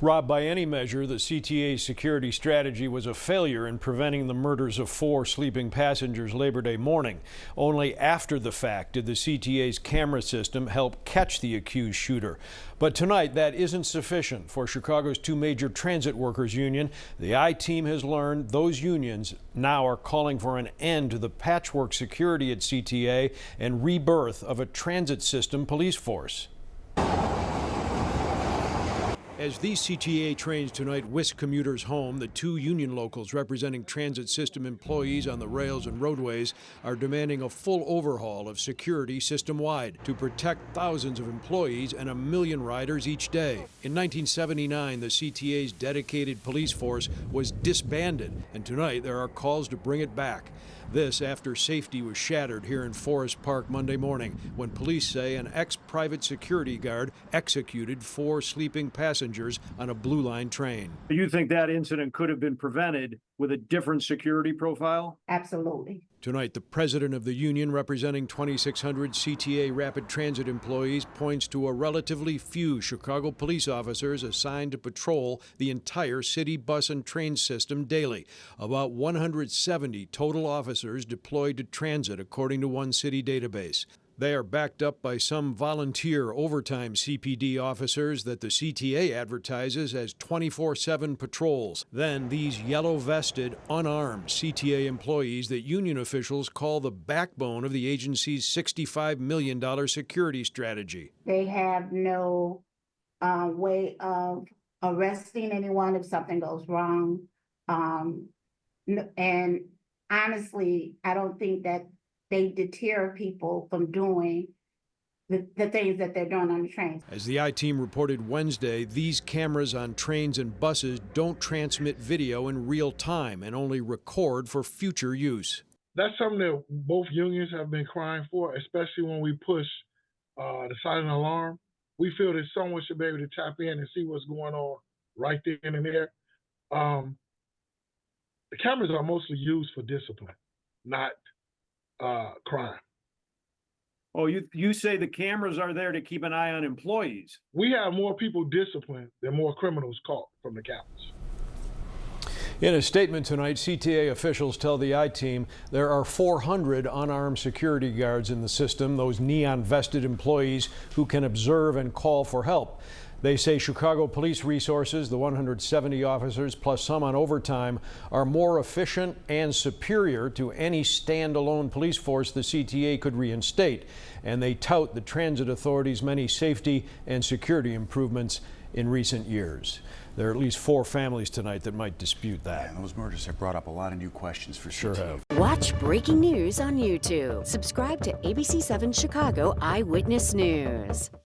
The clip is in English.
Rob, by any measure, the CTA's security strategy was a failure in preventing the murders of 4 sleeping passengers Labor Day morning. Only after the fact did the CTA's camera system help catch the accused shooter. But tonight, that isn't sufficient for Chicago's 2 major transit workers union. The I-Team has learned those unions now are calling for an end to the patchwork security at CTA and rebirth of a transit system police force. As these CTA trains tonight whisk commuters home, the 2 union locals representing transit system employees on the rails and roadways are demanding a full overhaul of security system-wide to protect thousands of employees and 1 million riders each day. In 1979, the CTA's dedicated police force was disbanded, and tonight there are calls to bring it back. This after safety was shattered here in Forest Park Monday morning when police say an ex-private security guard executed 4 sleeping passengers on a Blue Line train. You think that incident could have been prevented with a different security profile? Absolutely. Tonight, the president of the union representing 2,600 CTA rapid transit employees points to a relatively few Chicago police officers assigned to patrol the entire city bus and train system daily. About 170 total officers deployed to transit, according to one city database. They are backed up by some volunteer overtime CPD officers that the CTA advertises as 24/7 patrols. Then these yellow-vested, unarmed CTA employees that union officials call the backbone of the agency's $65 million security strategy. They have no way of arresting anyone if something goes wrong. And honestly, I don't think that they deter people from doing the things that they're doing on the trains. As the I-Team reported Wednesday, these cameras on trains and buses don't transmit video in real time and only record for future use. That's something that both unions have been crying for, especially when we push the silent alarm. We feel that someone should be able to tap in and see what's going on right then and there. The cameras are mostly used for discipline, not crime. Oh, you say the cameras are there to keep an eye on employees. We have more people disciplined than more criminals caught from the cameras. In a statement tonight, CTA officials tell the I-Team there are 400 unarmed security guards in the system, those neon-vested employees who can observe and call for help. They say Chicago police resources, the 170 officers plus some on overtime, are more efficient and superior to any standalone police force the CTA could reinstate. And they tout the transit authority's many safety and security improvements in recent years. There are at least 4 families tonight that might dispute that. Yeah, and those murders have brought up a lot of new questions for sure CTA. have. Watch breaking news on YouTube. Subscribe to ABC7 Chicago Eyewitness News.